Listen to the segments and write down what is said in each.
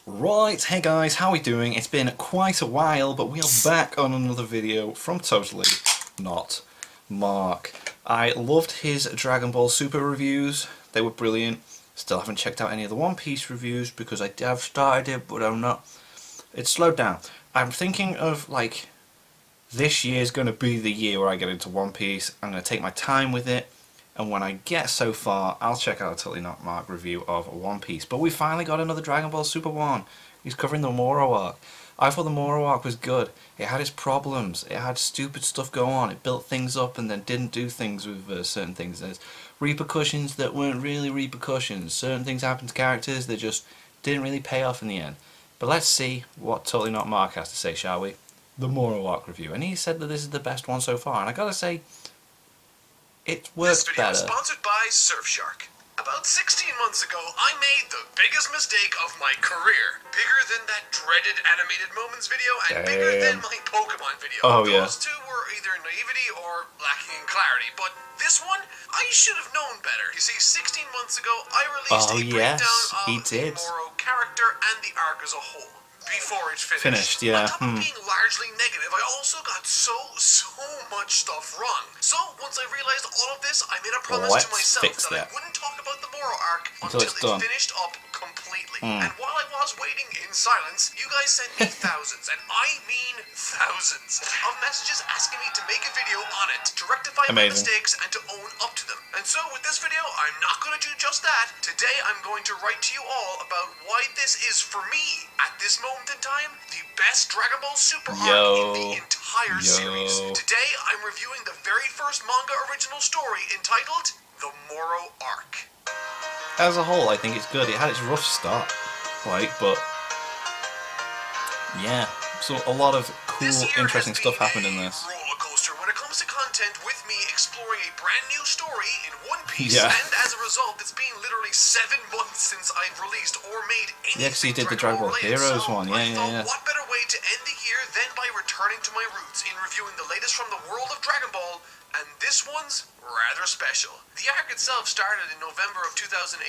Right, hey guys, how are we doing? It's been quite a while, but we are back on another video from Totally Not Mark. I loved his Dragon Ball Super reviews, they were brilliant. Still haven't checked out any of the One Piece reviews because I have started it, but I'm not. It's slowed down. I'm thinking of like, this year's going to be the year where I get into One Piece. I'm going to take my time with it. And when I get so far, I'll check out a Totally Not Mark review of One Piece. But we finally got another Dragon Ball Super one. He's covering the Moro arc. I thought the Moro arc was good. It had its problems. It had stupid stuff go on. It built things up and then didn't do things with certain things. There's repercussions that weren't really repercussions. Certain things happened to characters that just didn't really pay off in the end. But let's see what Totally Not Mark has to say, shall we? The Moro arc review. And he said that this is the best one so far. And I gotta say, it works this video better. Is sponsored by Surfshark. About 16 months ago, I made the biggest mistake of my career. Bigger than that dreaded animated moments video, and bigger than my Pokemon video. Oh, yeah. Those two were either naivety or lacking in clarity, but this one, I should have known better. You see, 16 months ago, I released a breakdown of the Moro character and the arc as a whole. Before it finished. Yeah. On top of being largely negative, I also got so much stuff wrong. So, once I realized all of this, I made a promise to myself that I wouldn't talk about the Moro arc until it finished up completely. And while I was waiting in silence, you guys sent me thousands, and I mean thousands, of messages asking me to make a video on it, to rectify my mistakes, and to own up to them. And so, with this video, I'm not going to do just that. Today, I'm going to write to you all about why this is, for me, at this moment in time, the best Dragon Ball Super arc in the entire series. Today, I'm reviewing the very first manga original story entitled The Moro Arc. As a whole, I think it's good. It had its rough start, like, but yeah, so a lot of cool, interesting stuff happened in this. Roller coaster when it comes to content, with me exploring a brand new story in One Piece, yeah. And as a result, it's been literally 7 months since I've released or made anything. Yeah, because he did the Dragon Ball Heroes one. Yeah. What better way to end the year than by returning to my roots in reviewing the latest from the world of Dragon Ball, and this one's rather special. The arc itself started in November of 2018,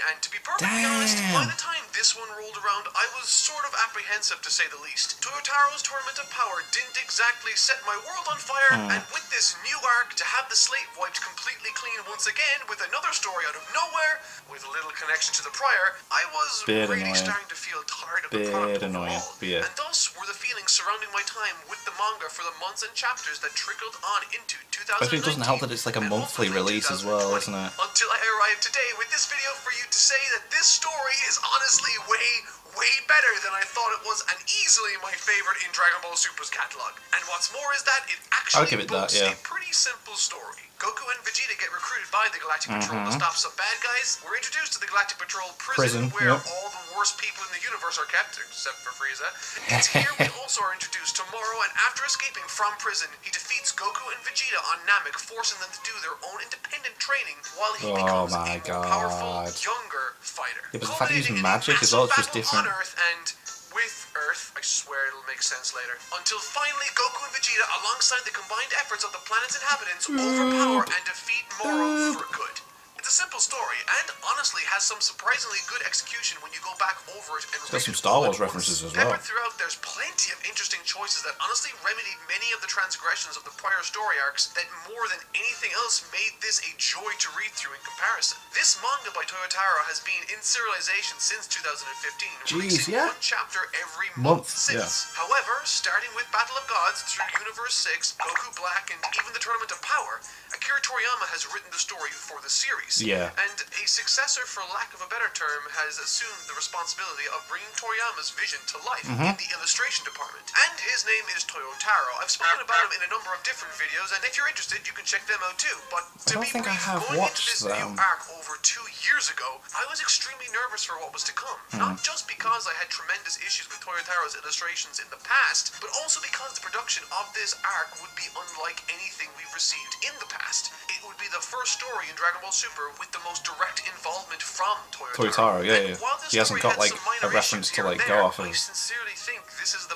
and to be perfectly honest, by the time this one rolled around, I was sort of apprehensive to say the least. Toyotaro's Tournament of Power didn't exactly set my world on fire, and with this new arc, to have the slate wiped completely clean once again with another story out of nowhere, with little connection to the prior, I was really starting to feel tired of the product overall. And thus were the feelings surrounding my time with the manga for the months and chapters that trickled on into 2019. But it doesn't help that it's like a monthly release as well, isn't it? Until I arrived today with this video for you to say that this story is honestly way better than I thought it was, and easily my favorite in Dragon Ball Super's catalog. And what's more is that it actually boasts a pretty simple story. Goku and Vegeta get recruited by the Galactic Patrol to stop some bad guys. We're introduced to the Galactic Patrol prison where all the worst people in the universe are kept, except for Frieza. It's here we also are introduced to Moro, and after escaping from prison, he defeats Goku and Vegeta on Namek, forcing them to do their own independent training while he becomes a more powerful, younger fighter. Yeah, but the fact he's magic is all just different. On Earth and with Earth, I swear it'll make sense later. Until finally Goku and Vegeta, alongside the combined efforts of the planet's inhabitants, overpower and defeat Moro for good. It's a simple story, and honestly has some surprisingly good execution when you go back over it and read it. Got some Star Wars references as well. Peppered throughout, there's plenty of interesting choices that honestly remedied many of the transgressions of the prior story arcs that more than anything else made this a joy to read through in comparison. This manga by Toyotaro has been in serialization since 2015, releasing one chapter every month since. However, starting with Battle of Gods through Universe 6, Goku Black, and even the Tournament of Power, Akira Toriyama has written the story for the series. And a successor, for lack of a better term, has assumed the responsibility of bringing Toriyama's vision to life in the illustration department. And his name is Toyotaro. I've spoken about him in a number of different videos, and if you're interested, you can check them out too. But to be brief, going into this new arc over 2 years ago, I was extremely nervous for what was to come. Not just because I had tremendous issues with Toyotaro's illustrations in the past, but also because the production of this arc would be unlike anything we've received in the past. It would be the first story in Dragon Ball Super with the most direct involvement from Toyotaro. He hasn't got like a reference to like go off of. Because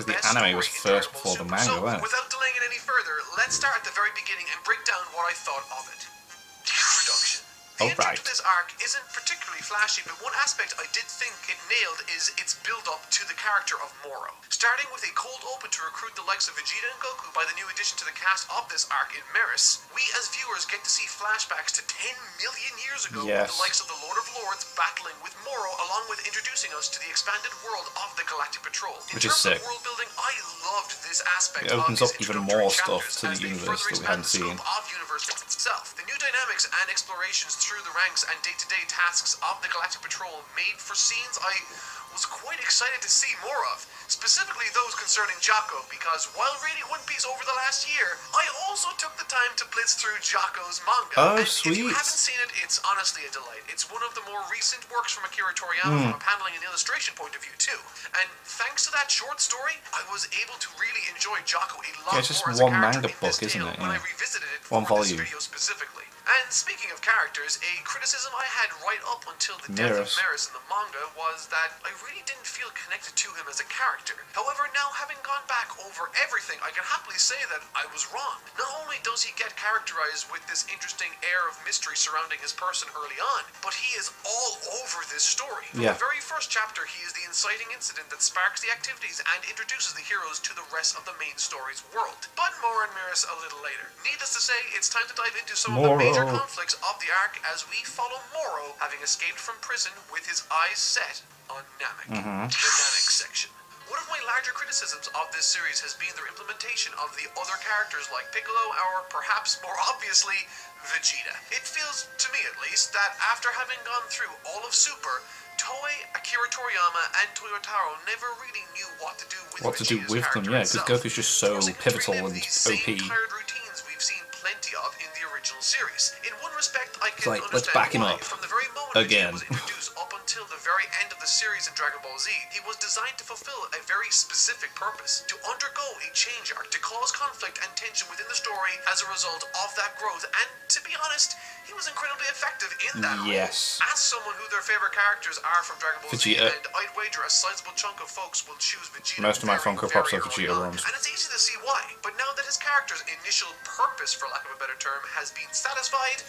the anime was first before the manga, wasn't it? Without delaying it any further, let's start at the very beginning and break down what I thought of it. The introduction. The Oh, intro right. to this arc isn't particularly flashy, but one aspect I did think it nailed is its build-up to the character of Moro. Starting with a cold open to recruit the likes of Vegeta and Goku by the new addition to the cast of this arc in Meris, we as viewers get to see flashbacks to 10 million years ago with the likes of the Lord of Lords battling with Moro, along with introducing us to the expanded world of the Galactic Patrol. Which is sick. In terms of world building, I loved this aspect. It opens of up these even introductory more stuff chapters to the as they universe further that we expand hadn't the seen. scope of universe itself. The new dynamics and explorations through the ranks and day-to-day tasks of the Galactic Patrol made for scenes I was quite excited to see more of, specifically those concerning Jocko, because while reading One Piece over the last year, I also took the time to blitz through Jocko's manga. Oh, and sweet. if you haven't seen it, it's honestly a delight. It's one of the more recent works from Akira Toriyama from a paneling and illustration point of view too. And thanks to that short story, I was able to really enjoy Jocko a lot Yeah, it's just more as one a character manga in this book, isn't tale it? when I Yeah. revisited it One for this volume. video specifically. And speaking of characters, a criticism I had right up until the death of Meris in the manga was that I really didn't feel connected to him as a character. However, now having gone back over everything, I can happily say that I was wrong. Not only does he get characterized with this interesting air of mystery surrounding his person early on, but he is all over this story. From the very first chapter, he is the inciting incident that sparks the activities and introduces the heroes to the rest of the main story's world. But more on Meris a little later. Needless to say, it's time to dive into some of the major conflicts of the arc as we follow Moro, having escaped from prison with his eyes set on Namek. The Namek section. One of my larger criticisms of this series has been their implementation of the other characters like Piccolo, or perhaps more obviously, Vegeta. It feels, to me at least, that after having gone through all of Super, Toei, Akira Toriyama, and Toyotaro never really knew what to do with Vegeta's character yeah, because itself, Goku's just so forcing him to pivotal relive and these same OP. tired routines we've seen plenty of in the original series. In one respect, I can like, understand let's back him why. up From the very moment again. Vegeta was introduced up until the very end of the series in Dragon Ball Z, he was designed to fulfill a very specific purpose: to undergo a change arc, to cause conflict and tension within the story as a result of that growth. And to be honest, he was incredibly effective in that role. As someone who their favorite characters are from Dragon Ball Z, and I'd wager a sizable chunk of folks will choose Vegeta. Most of my Funko Pops are Vegeta ROMs. And it's easy to see why. But now that his character's initial purpose, for lack of a better term, has been satisfied,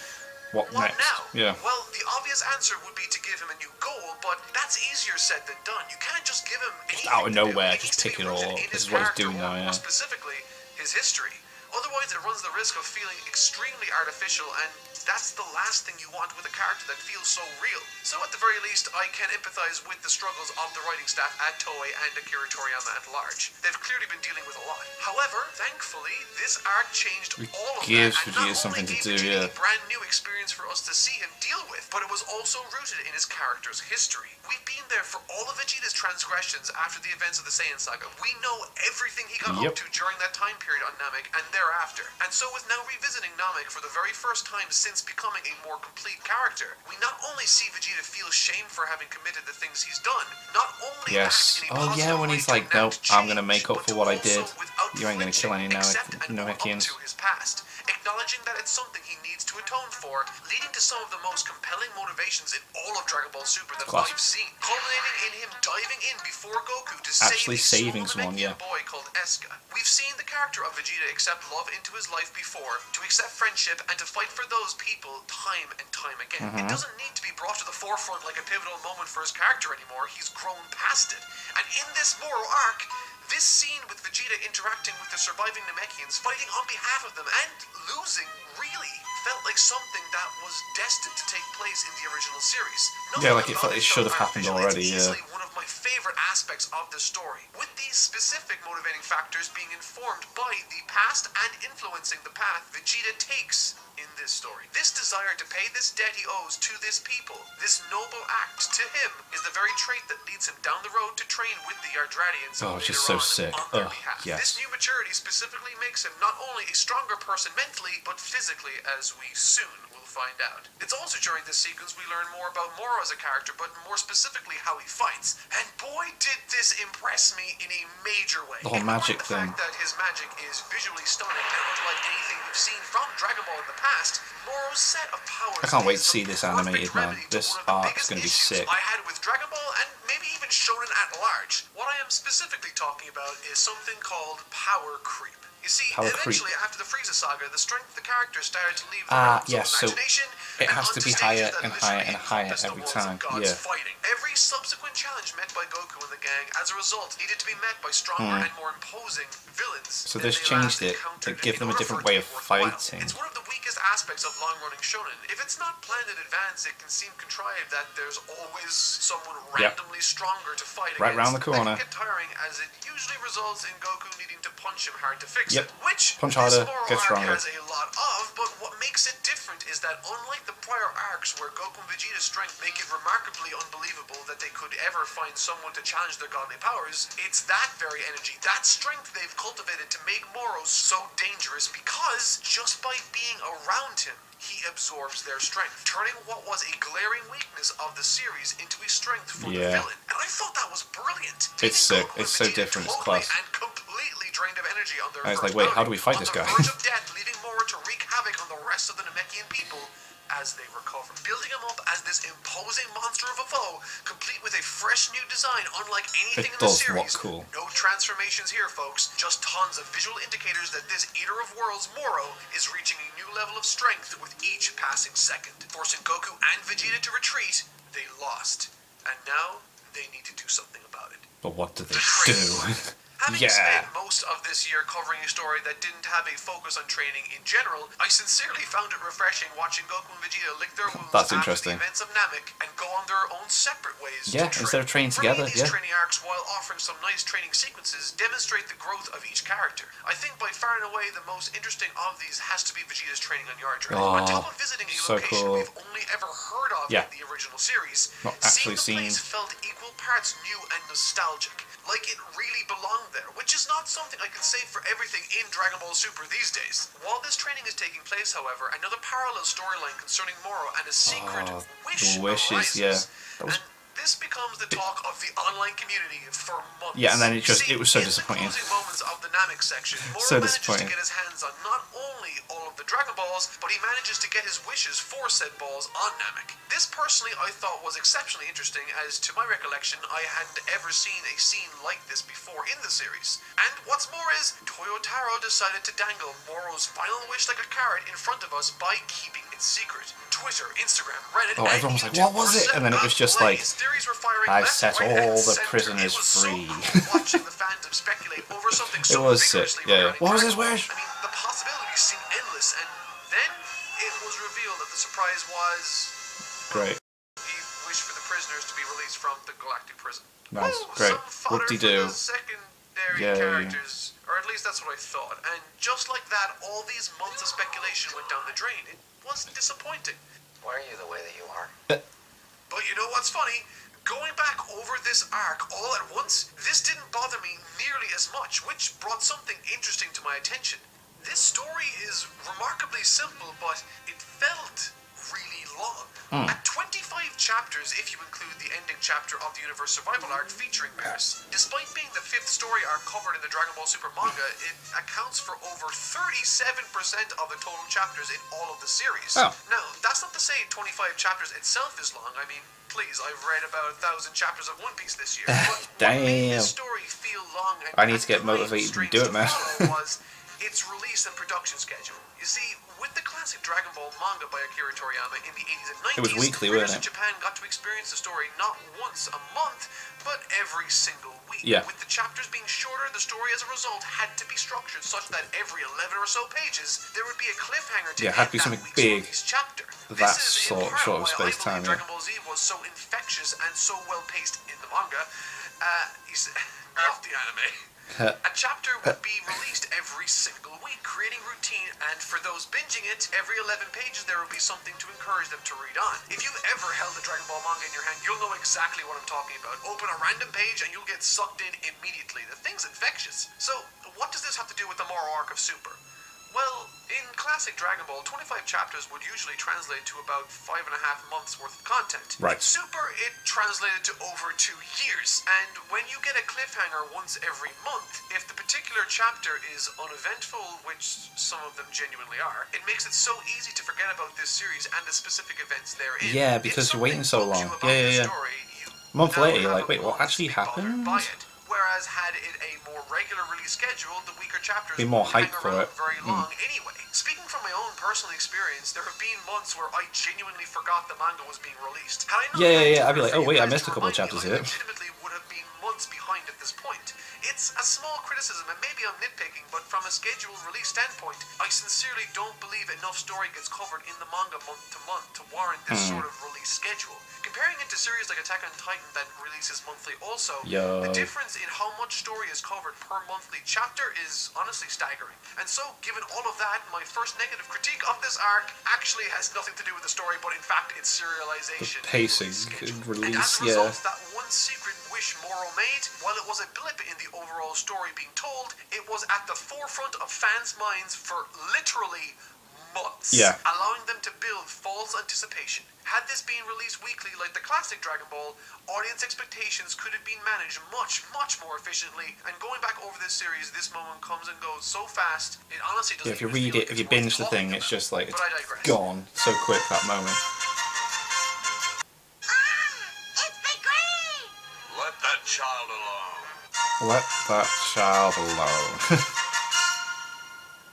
what next? now? Yeah. Well, the obvious answer would be to give him a new goal, but that's easier said than done. You can't just give him anything out of to do. nowhere, It just needs to pick be it all rooted up. in This his is what he's character, doing now, or yeah. more specifically, his history. Otherwise, it runs the risk of feeling extremely artificial, and that's the last thing you want with a character that feels so real. So at the very least, I can empathize with the struggles of the writing staff at Toei and Akira Toriyama at large. They've clearly been dealing with a lot. However, thankfully, this arc changed all of that, and not only gave Vegeta a brand new experience for us to see and deal with, but it was also rooted in his character's history. We've been there for all of Vegeta's transgressions after the events of the Saiyan Saga. We know everything he got up to during that time period on Namek and thereafter. And so with now revisiting Namek for the very first time since becoming a more complete character, we not only see Vegeta feel shame for having committed the things he's done, not only act in a positive when way he's to like, nope, enact I'm gonna change, make up but for to what I also, did. without You ain't gonna kill any accept and own up Namekians. to his past, acknowledging that it's something he needs to atone for, leading to some of the most compelling motivations in all of Dragon Ball Super that I've seen, culminating in him diving in before Goku to Actually save saving a someone, Namekian boy called Eska. We've seen the character of Vegeta accept love into his life before, to accept friendship, and to fight for those people time and time again. It doesn't need to be brought to the forefront like a pivotal moment for his character anymore. He's grown past it. And in this Moro arc, this scene with Vegeta interacting with the surviving Namekians, fighting on behalf of them, and losing, really felt like something that was destined to take place in the original series. Yeah, like it should have happened already, it's easily one of my favorite aspects of the story, with these specific motivating factors being informed by the past and influencing the path Vegeta takes in this story. This desire to pay this debt he owes to this people, this noble act to him, is the very trait that leads him down the road to train with the Yardratians it's just so sick. on their behalf. This new maturity specifically makes him not only a stronger person mentally, but physically, as we soon will find out. It's also during this sequence we learn more about Moro as a character, but more specifically how he fights. And boy, did this impress me in a major way. The whole magic thing. The fact that his magic is visually stunning and unlike anything we've seen from Dragon Ball in the past, Moro's set of powers. I can't wait to see this animated, man. This arc is going to be sick. I had with Dragon Ball and maybe even Shonen at large. What I am specifically talking about is something called power creep. You see, Power creep. eventually, after the Frieza saga, the strength of the character started to leave the Ah, realms of yes, so imagination it and has to onto be stages higher that and higher literally and higher encompassed the every worlds time, of gods yeah. fighting. Every subsequent challenge met by Goku and the gang, as a result, needed to be met by stronger and more imposing villains. So than this they changed last it encountered to give in them a order different for it way to of be worthwhile. fighting. It's one of the weakest aspects of long-running shonen. If it's not planned in advance, it can seem contrived that there's always someone randomly stronger to fight Right against. round the corner. That can get tiring, as it usually results in Goku needing to punch him hard to fix Yep. it. Which Punch this harder, Moro get arc stronger. has a lot of, but what makes it different is that unlike the prior arcs where Goku and Vegeta's strength make it remarkably unbelievable that they could ever find someone to challenge their godly powers, it's that very energy, that strength they've cultivated to make Moro so dangerous because just by being around him, he absorbs their strength, turning what was a glaring weakness of the series into a strength for the villain. And I thought that was brilliant. It's sick. It's so different. It's class. And completely drained of energy on their And it's first like, wait, how do outing, we fight on this the guy? verge of death, leaving Moro to wreak havoc on the rest of the Namekian people as they recover. Building him up as this imposing monster of a foe, complete with a fresh new design unlike anything in the does look series. cool. No transformations here, folks. Just tons of visual indicators that this Eater of Worlds, Moro, is reaching a new level of strength with each passing second. Forcing Goku and Vegeta to retreat, they lost. And now, they need to do something about it. But what do they do? Having spent most of this year covering a story that didn't have a focus on training in general, I sincerely found it refreshing watching Goku and Vegeta lick their wounds That's after interesting. the events of Namek and go on their own separate ways Yeah, to train. instead of training For me, together, these yeah. training arcs, while offering some nice training sequences, demonstrate the growth of each character. I think by far and away the most interesting of these has to be Vegeta's training on Yardrat. Oh, on top of visiting a so location cool. we've only ever heard of Yeah. in the original series, Not actually seeing the seen. place felt equal parts new and nostalgic. Like it really belonged there, which is not something I can say for everything in Dragon Ball Super these days. While this training is taking place, however, another parallel storyline concerning Moro and a secret wish the wishes, arises. yeah. That was- And this becomes the talk of the online community for months. Yeah, and then You it was so in disappointing. the closing moments of the Namek section, Moro So manages disappointing. to get his hands on not only all of the Dragon Balls, but he manages to get his wishes for said balls on Namek. This personally I thought was exceptionally interesting, as to my recollection I hadn't ever seen a scene like this before in the series. And what's more is, Toyotaro decided to dangle Moro's final wish like a carrot in front of us by keeping it secret. Twitter, Instagram, Reddit, Oh, and everyone was like, YouTube what was were it? And then it was just ablaze. like, Theories were firing I've left, set right, and all the center. prisoners It was free. So cool watching the fandom speculate over something so was sick, vigorously yeah. regarding What was his Dragon Ball. wish? I mean, the possibilities seem endless, and then it was revealed that the surprise was Great. he wished for the prisoners to be released from the galactic prison. Nice, Woo, great. some fodder for Whoop-de-doo. the secondary Yay. characters, or at least that's what I thought. And just like that, all these months of speculation went down the drain. It was disappointing. Why are you the way that you are? But you know what's funny? Going back over this arc all at once, this didn't bother me nearly as much, which brought something interesting to my attention. This story is remarkably simple, but it felt really long. At 25 chapters, if you include the ending chapter of the Universe Survival arc featuring Beerus. Despite being the 5th story arc covered in the Dragon Ball Super manga, it accounts for over 37% of the total chapters in all of the series. Oh. Now, that's not to say 25 chapters itself is long. I mean, please, I've read about 1,000 chapters of One Piece this year. But what made Damn. this story feel long and I need to get and motivated and strange do it, to man. follow was its release and production schedule. You see, with the classic Dragon Ball manga by Akira Toriyama in the 80s and 90s, It was weekly, readers wasn't in Japan got to experience the story not once a month, but every single week. Yeah. With the chapters being shorter, the story as a result had to be structured such that every 11 or so pages, there would be a cliffhanger to Yeah, it had to be end that something week's big. release chapter. That This is in part sort of why I space believe time, yeah. Dragon Ball Z was so infectious and so well paced in the manga. Off the anime. A chapter would be released every single week, creating routine, and for those binging it, every 11 pages there will be something to encourage them to read on. If you've ever held a Dragon Ball manga in your hand, you'll know exactly what I'm talking about. Open a random page and you'll get sucked in immediately. The thing's infectious. So, what does this have to do with the Moro arc of Super? Well, in classic Dragon Ball, 25 chapters would usually translate to about 5.5 months worth of content. Right. Super, it translated to over 2 years. And when you get a cliffhanger once every month, if the particular chapter is uneventful, which some of them genuinely are, it makes it so easy to forget about this series and the specific events therein. Yeah, If because you're waiting something so bugs long. you about Yeah, the yeah. story, you A month now later, you're have like, wait, a what month actually to be bothered happened? by it. Whereas has had it a more regular release schedule, the weaker chapters Be more won't hype hang for around it. very long anyway. Speaking from my own personal experience, there have been months where I genuinely forgot the manga was being released. Had I not Yeah. had I'd be like, oh Twitter for you wait, I guys missed to a couple of remind me, chapters I here. legitimately would have been months behind at this point. It's a small criticism, and maybe I'm nitpicking, but from a scheduled release standpoint, I sincerely don't believe enough story gets covered in the manga month to month to warrant this sort of release schedule. Comparing it to series like Attack on Titan that releases monthly also, Yo. the difference in how much story is covered per monthly chapter is honestly staggering. And so, given all of that, my first negative critique of this arc actually has nothing to do with the story, but in fact its serialization. The pacing, and as release, a result, that one secret wish Moro made, while it was a blip in the overall story being told, it was at the forefront of fans' minds for literally months, allowing them to build false anticipation. Had this been released weekly like the classic Dragon Ball, audience expectations could have been managed much more efficiently, and going back over this series, this moment comes and goes so fast, it honestly doesn't If you even read feel it, like if you it's worth binge the talking thing, it's about. just like, But I digress. it's gone so quick, that moment. It's the green! Let that child alone. Let that child alone.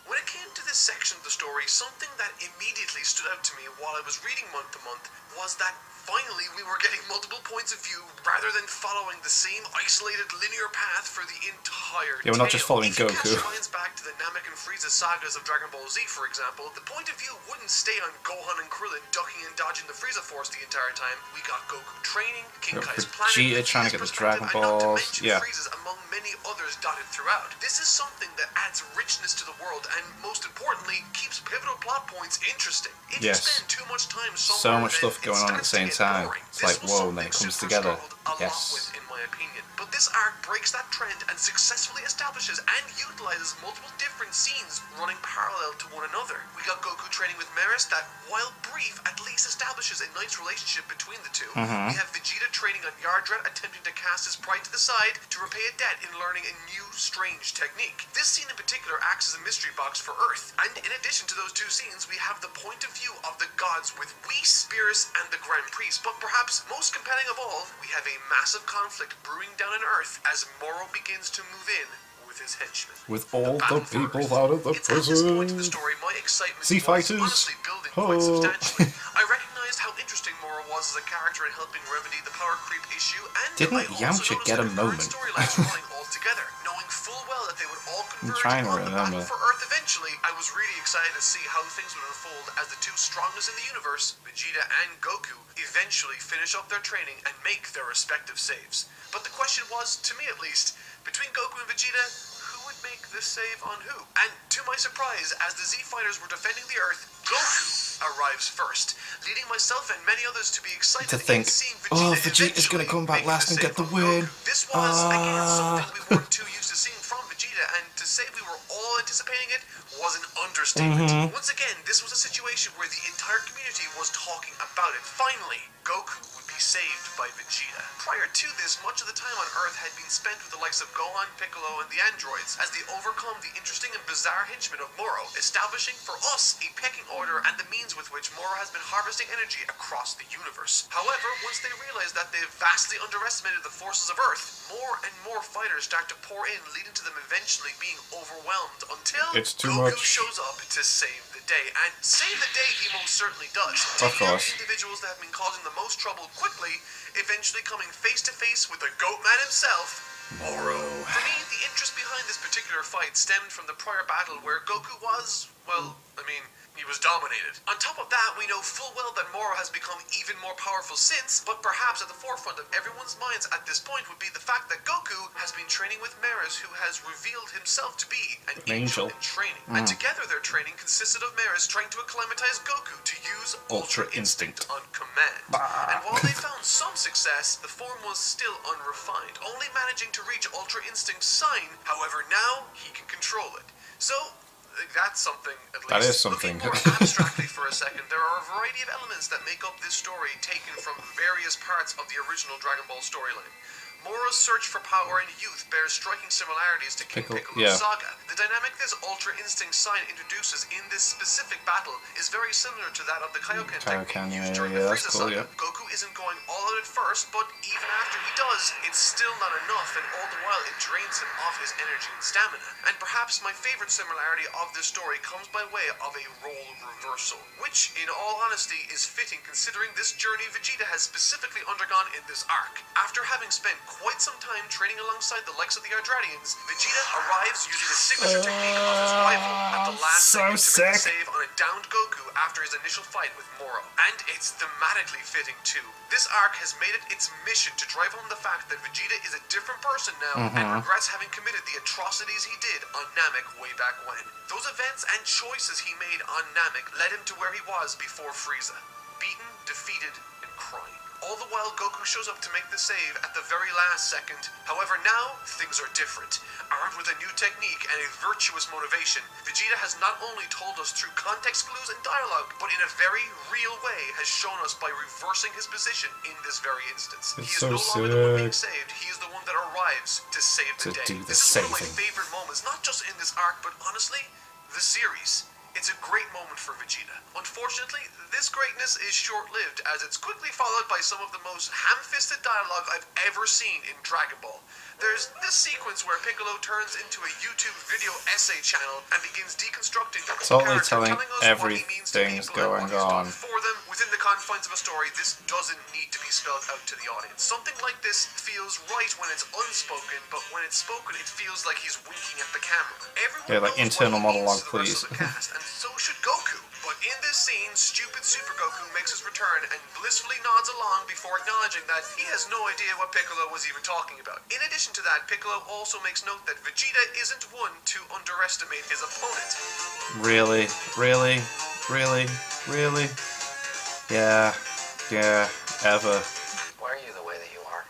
When it came to this section of the story, something that immediately stood out to me while I was reading month to month was that finally we were getting multiple points of view rather than following the same isolated linear path for the entire Yeah, we're not just tale. following If you Goku. cast your minds back to the Namek and Frieza sagas of Dragon Ball Z, for example, the point of view wouldn't stay on Gohan and Krillin ducking and dodging the Frieza Force the entire time. We got Goku training, King Got Kai's Vegeta planet, trying to get the Vegeta's Dragon perspective, and not to Balls, mention yeah. Frieza's among many others dotted throughout. This is something that adds richness to the world and, most importantly, keeps pivotal plot points interesting. If you Yes. spend too much time So somewhere, much then stuff it going on at the starts same to get time. boring. It's This like, was whoa, and then it something comes Super together. struggled a lot Yes. with, in my opinion. But this arc breaks that trend and successfully establishes and utilizes multiple different scenes running parallel to one another. We got Goku training with Maris that, while brief, at least establishes a nice relationship between the two. We have Vegeta training on Yardrat, attempting to cast his pride to the side to repay a debt in learning a new, strange technique. This scene in particular acts as a mystery box for Earth. And in addition to those two scenes, we have the point of view of the gods with Whis, Beerus, and the Grand Priest. But perhaps most compelling of all, we have a massive conflict brewing down on Earth as Moro begins to move in with his henchmen. With all the battle for people Earth. out of the It's at this point in the prison. story my excitement Sea was fighters. honestly building Ho. quite substantially. I recognized how interesting Moro was as a character in helping remedy the power creep issue, and Didn't I also Yamcha noticed get a that the current moment? storylines were running all together, knowing full well that they would all converge trying to on the battle remember. for Earth eventually. I was really excited to see how things would unfold as the two strongest in the universe, Vegeta and Goku, eventually finish up their training and make their respective saves. But the question was, to me at least, between Goku and Vegeta, who would make this save on who? And to my surprise, as the Z Fighters were defending the Earth, Goku arrives first, leading myself and many others to be excited To think, in seeing oh, Vegeta Vegeta's gonna come back making last and the get the save on win. Goku. This was, again, something we weren't too used to seeing from Vegeta, and to say we were all anticipating it was an understatement. Once again, this was a situation where the entire community was talking about it. Finally, Goku would be saved by Vegeta. Prior to this, much of the time on Earth had been spent with the likes of Gohan, Piccolo, and the androids, as they overcome the interesting and bizarre henchmen of Moro, establishing for us a pecking order and the means with which Moro has been harvesting energy across the universe. However, once they realize that they've vastly underestimated the forces of Earth, more and more fighters start to pour in, leading to them eventually being overwhelmed until It's too Goku much. shows up to save the day. And save the day he most certainly does. Of Taking out course. individuals that have been causing the most trouble quickly, eventually coming face to face with the Goat Man himself, Moro. For me, the interest behind this particular fight stemmed from the prior battle where Goku was, well, I mean, he was dominated. On top of that, we know full well that Moro has become even more powerful since, but perhaps at the forefront of everyone's minds at this point would be the fact that Goku has been training with Maris, who has revealed himself to be an angel in training. And together their training consisted of Maris trying to acclimatize Goku to use Ultra Instinct on command. And while they found some success, the form was still unrefined, only managing to reach Ultra Instinct's sign. However, now he can control it. So that's something, at least. That is something. Looking more abstractly for a second, there are a variety of elements that make up this story taken from various parts of the original Dragon Ball storyline. Moro's search for power and youth bears striking similarities to King Piccolo's saga. The dynamic this Ultra Instinct sign introduces in this specific battle is very similar to that of the Kaioken technique used during the Frieza saga. Goku isn't going all out at first, but even after he does, it's still not enough, and all the while it drains him of his energy and stamina. And perhaps my favorite similarity of this story comes by way of a role reversal, which, in all honesty, is fitting considering this journey Vegeta has specifically undergone in this arc. After having spent quite some time training alongside the likes of the Ardradians, Vegeta arrives using a signature technique of his rival at the last second to make the save on a downed Goku after his initial fight with Moro. And it's thematically fitting too. This arc has made it its mission to drive home the fact that Vegeta is a different person now and regrets having committed the atrocities he did on Namek way back when. Those events and choices he made on Namek led him to where he was before Frieza. Beaten, defeated, and crying. All the while Goku shows up to make the save at the very last second. However, now, things are different. Armed with a new technique and a virtuous motivation, Vegeta has not only told us through context clues and dialogue, but in a very real way has shown us by reversing his position in this very instance. He is no longer the one being saved, he is the one that arrives to save the day. This is one of my favorite moments, not just in this arc, but honestly, the series. It's a great moment for Vegeta. Unfortunately, this greatness is short-lived, as it's quickly followed by some of the most ham-fisted dialogue I've ever seen in Dragon Ball. There's this sequence where Piccolo turns into a YouTube video essay channel and begins deconstructing the character, telling us what he means to people and what he's done for them. Within the confines of a story, this doesn't need to be spelled out to the audience. Something like this feels right when it's unspoken, but when it's spoken, it feels like he's winking at the camera. Everyone knows internal what he means monologue, to the rest please. of the cast, and so should Goku. But in this scene, stupid Super Goku makes his return and blissfully nods along before acknowledging that he has no idea what Piccolo was even talking about. In addition to that, Piccolo also makes note that Vegeta isn't one to underestimate his opponent. Really? Really? Really? Really? Yeah. Yeah. Ever. Why are you the way that you are?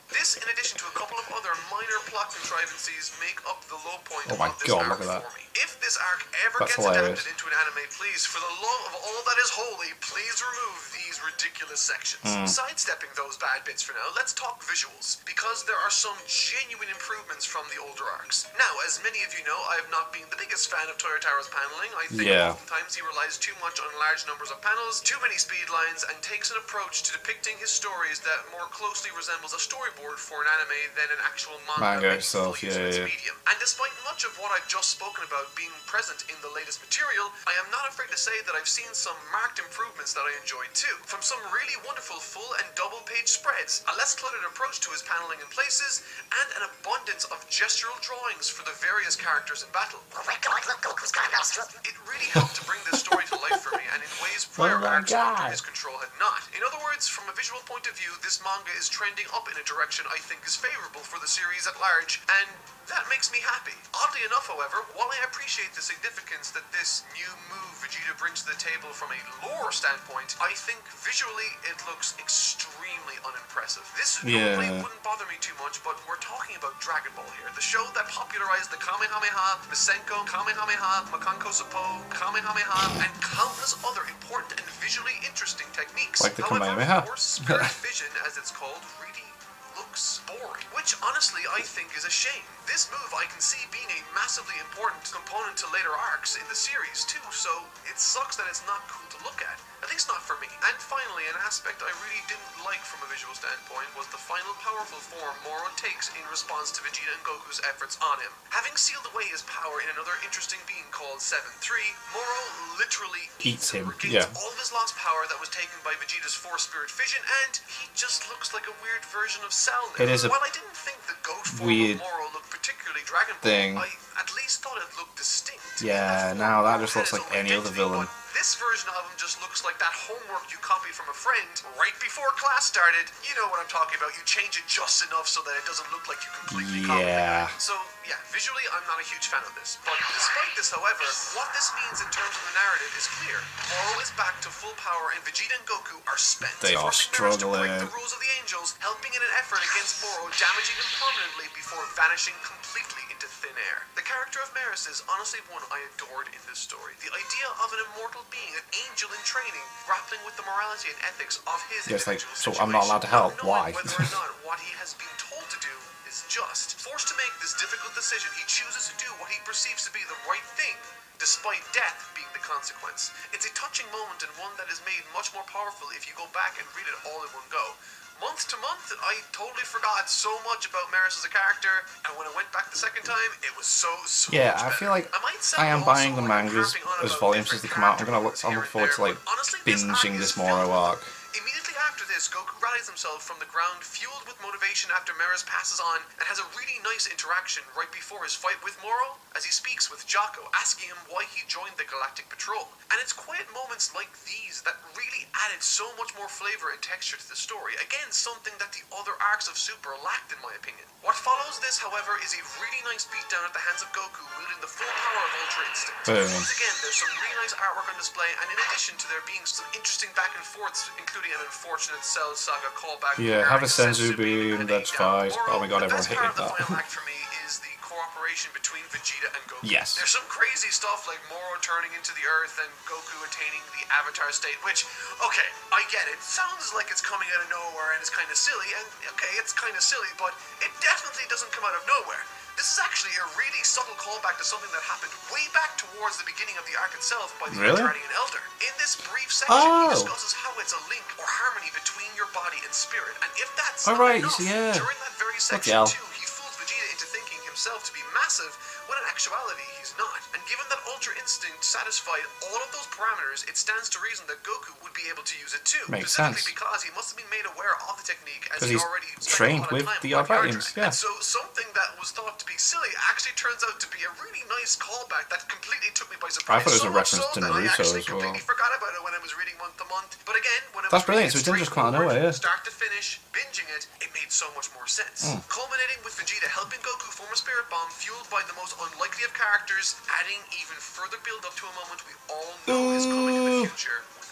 This, in addition to a couple of other minor plot contrivances, make up the low point Oh my of this god, arc look at that. for me. If this arc ever That's gets hilarious. adapted into an anime, please, for the love of all that is holy, please remove these ridiculous sections. Sidestepping those bad bits for now, let's talk visuals, because there are some genuine improvements from the older arcs. Now, as many of you know, I have not been the biggest fan of Toyotaro's paneling. I think oftentimes he relies too much on large numbers of panels, too many speed lines, and takes an approach to depicting his stories that more closely resembles a storyboard for an anime than an actual manga itself, medium. And despite much of what I've just spoken about being present in the latest material, I am not afraid to say that I've seen some marked improvements that I enjoyed too. From some really wonderful full and double page spreads, a less cluttered approach to his paneling in places, and an abundance of gestural drawings for the various characters in battle. Oh my god, look, Goku's got an nostril. It really helped to bring this story to life for me, and in ways prior arcs under his control had not. In other words, from a visual point of view, this manga is trending up in a direction I think is favorable for the series at large, and that makes me happy. Oddly enough, however, while I appreciate the significance that this new move Vegeta brings to the table from a lore standpoint, I think visually it looks extremely unimpressive. This normally wouldn't bother me too much, but we're talking about Dragon Ball here, the show that popularized the Kamehameha, Masenko, Kamehameha, Makanko Sapo, Kamehameha, and countless other important and visually interesting techniques. Like the However, Kamehameha. Force Spirit Vision, as it's called, really looks boring, which honestly I think is a shame. This move I can see being a massively important component to later arcs in the series too, so it sucks that it's not cool to look at least not for me. And finally, an aspect I really didn't like from a visual standpoint was the final powerful form Moro takes in response to Vegeta and Goku's efforts on him. Having sealed away his power in another interesting being called 7-3, Moro literally eats him, regains all of his lost power that was taken by Vegeta's Force Spirit Vision, and he just looks like a weird version of Cell now. It is a While I didn't think the goat form of Moro looked particularly Dragon Ball, I at least thought it looked distinct. Yeah, now that just looks like any other villain. This version of him just looks like that homework you copied from a friend right before class started. You know what I'm talking about. You change it just enough so that it doesn't look like you completely copied it. So, yeah, visually, I'm not a huge fan of this. But despite this, however, what this means in terms of the narrative is clear. Moro is back to full power, and Vegeta and Goku are spent. They are struggling. To break the rules of the Angels, helping in an effort against Moro, damaging him permanently before vanishing completely into thin air. The character of Maris is honestly one I adored in this story. The idea of an immortal being, an angel in training, grappling with the morality and ethics of his individual so situation. I'm not allowed to help. Not knowing Why? whether or not what he has been told to do is just. Forced to make this difficult decision, he chooses to do what he perceives to be the right thing, despite death being the consequence. It's a touching moment and one that is made much more powerful if you go back and read it all in one go. Month to month, I totally forgot so much about Maris as a character, and when I went back the second time, it was so Yeah, much I better. feel like might I am sound buying the also like I'm mangas harping on as about volumes as different they come out. character I'm moments gonna here look and forward to there, like but honestly, this arc binging is this Moro filled. arc. Immediately after this, Goku rallies himself from the ground, fueled with motivation after Maris passes on, and has a really nice interaction right before his fight with Moro, as he speaks with Jaco, asking him why he joined the Galactic Patrol. And it's quiet moments like these that really added so much more flavor and texture to the story. Again, something that the other arcs of Super lacked, in my opinion. What follows this, however, is a really nice beatdown at the hands of Goku, wielding the full power of Ultra Instinct. Boom. Once again, there's some really nice artwork on display, and in addition to there being some interesting back and forths, including an unfortunate Cell Saga callback. Yeah, have a regarding Senzu beam, that's fine. Oh my god, the everyone best part hated of the that. final act for me is the cooperation between Vegeta and Goku. Yes. There's some crazy stuff like Moro turning into the Earth and Goku attaining the Avatar state, which, okay, I get it. Sounds like it's coming out of nowhere and it's kind of silly, and okay, it's kind of silly, but it definitely doesn't come out of nowhere. This is actually a really subtle callback to something that happened way back towards the beginning of the arc itself by the Really? Eternian Elder. In this brief section, he discusses how it's a link or harmony between your body and spirit, and if that's not Alright, enough, yeah. during that very section hell. too, he fools Vegeta into thinking himself to be massive, when in actuality he's not. And given that Ultra Instinct satisfied all of those parameters, it stands to reason that Goku would be able to use it too. Makes specifically sense. because he must have been made aware of the technique as 'Cause he he's already spent trained a lot of with time the on Arvatians, Yardrat. yeah. And so something that was thought to be silly actually turns out to be a really nice callback that completely took me by surprise. I thought it was so a much reference so to that I Naruto actually as well. completely forgot about it when I was reading month to month. But again, when I That's was reading brilliant, so it it didn't just come out of straightforward, nowhere, yeah. start to finish, binging it, it made so much more sense. Culminating with Vegeta helping Goku form a Spirit Bomb fueled by the most unlikely of characters, adding even further build up to a moment we all know is coming in the future with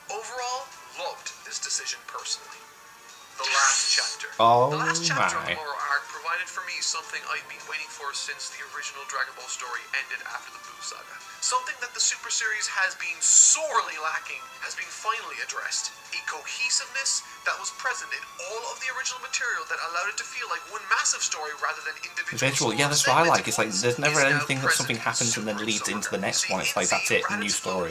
Boo. Overall, loved this decision personally. The last chapter. Oh The last chapter of my. the Moro arc provided for me something I've been waiting for since the original Dragon Ball story ended after the Buu saga. Something that the Super Series has been sorely lacking has been finally addressed. A cohesiveness that was present in all of the original material that allowed it to feel like one massive story rather than individual Visual, yeah, that's what I like. It's like there's never anything that something happens and then leads into the next one. It's like that's it, new story.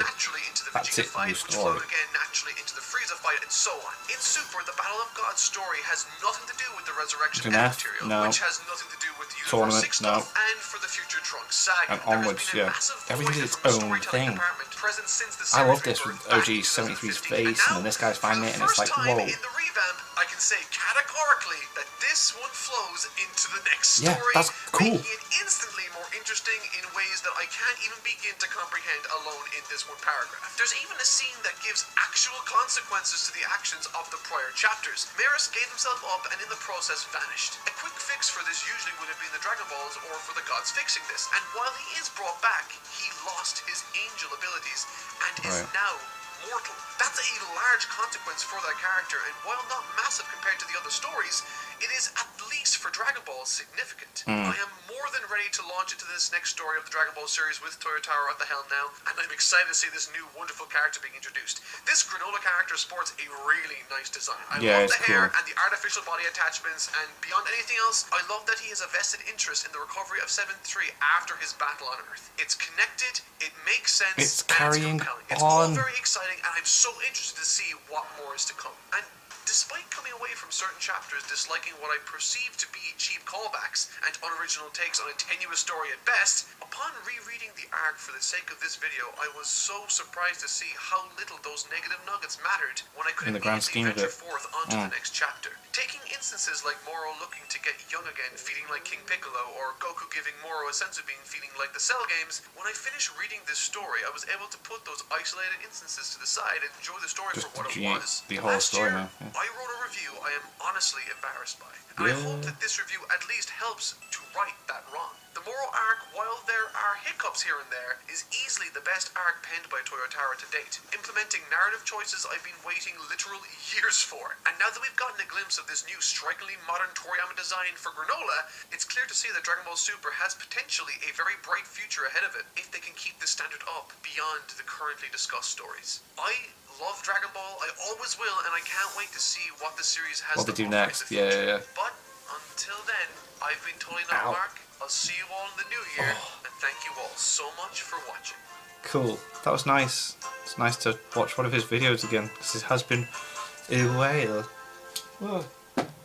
That's it, new story. Again, naturally into the Frieza fight and so on. In Super, the Battle of God story has nothing to do with the Resurrection Enough, material, no. which has nothing to do with the Tournament, Universe 6 no. stuff, and for the future Trunks saga. And There has onwards, been a yeah. massive Everything void is its from the own storytelling thing. department present since the I love series this with rebirthed back OG in 73's 2015. face, and then this guy's for finding the it, and it's first like, time whoa. in the revamp, I can say categorically that this one flows into the next Yeah, story, that's cool. making it instantly more interesting in ways that I can't even begin to comprehend alone in this one paragraph. There's even a scene that gives actual consequences to the actions of the prior chapters. Maris gave himself up and in the process vanished. A quick fix for this usually would have been the Dragon Balls or for the gods fixing this, and while he is brought back, he lost his angel abilities and is Right. now mortal. That's a large consequence for that character, and while not massive compared to the other stories, it is at least for Dragon Ball significant. I am more than ready to launch into this next story of the Dragon Ball series with Toyotaro at the helm now, and I'm excited to see this new wonderful character being introduced. This Granola character sports a really nice design. I Yeah, love it's the hair cool. and the artificial body attachments, and beyond anything else, I love that he has a vested interest in the recovery of 7-3 after his battle on Earth. It's connected, it makes sense, It's and carrying it's compelling. It's all on. very exciting, and I'm so interested to see what more is to come. And despite coming away from certain chapters disliking what I perceive to be cheap callbacks and unoriginal takes on a tenuous story at best, upon rereading the arc for the sake of this video, I was so surprised to see how little those negative nuggets mattered when I could In the grand immediately scheme of venture it. forth onto the next chapter. Taking instances like Moro looking to get young again, feeling like King Piccolo, or Goku giving Moro a senzu bean feeling like the Cell games, when I finished reading this story, I was able to put those isolated instances to the side and enjoy the story Just for what it the was. the whole Last story, year, man. Yeah. I wrote a review I am honestly embarrassed by, and I hope Yeah. that this review at least helps to right that wrong. The Moro arc, while there are hiccups here and there, is easily the best arc penned by Toyotaro to date, implementing narrative choices I've been waiting literal years for. And now that we've gotten a glimpse of this new strikingly modern Toriyama design for Granola, it's clear to see that Dragon Ball Super has potentially a very bright future ahead of it if they can keep this standard up beyond the currently discussed stories. I love Dragon Ball. I always will, and I can't wait to see what the series has What they to do offer in the next. future. Yeah. But until then, I've been Totally Not Ow. Mark. I'll see you all in the new year, and thank you all so much for watching. Cool. That was nice. It's nice to watch one of his videos again, because it has been a while. Well,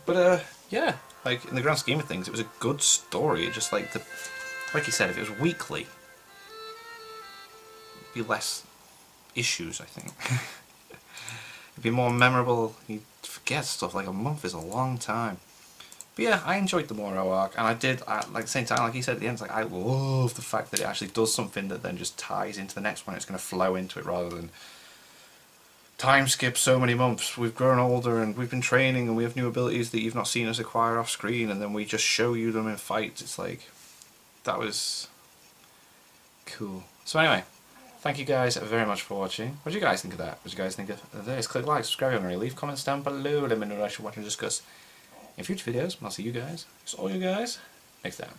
but yeah, like in the grand scheme of things, it was a good story. It just like you said, if it was weekly, it'd be less issues, I think. It'd be more memorable. You'd forget stuff. Like a month is a long time. But yeah, I enjoyed the Moro arc, and I did, like at the same time, like he said at the end, like I love the fact that it actually does something that then just ties into the next one. It's going to flow into it rather than time skip so many months. We've grown older and we've been training and we have new abilities that you've not seen us acquire off screen, and then we just show you them in fights. It's like, that was cool. So anyway, thank you guys very much for watching. What do you guys think of that? What do you guys think of this? Click like, subscribe, and leave comments down below. Let me know what I should watch and discuss in future videos. And I'll see you guys, next time.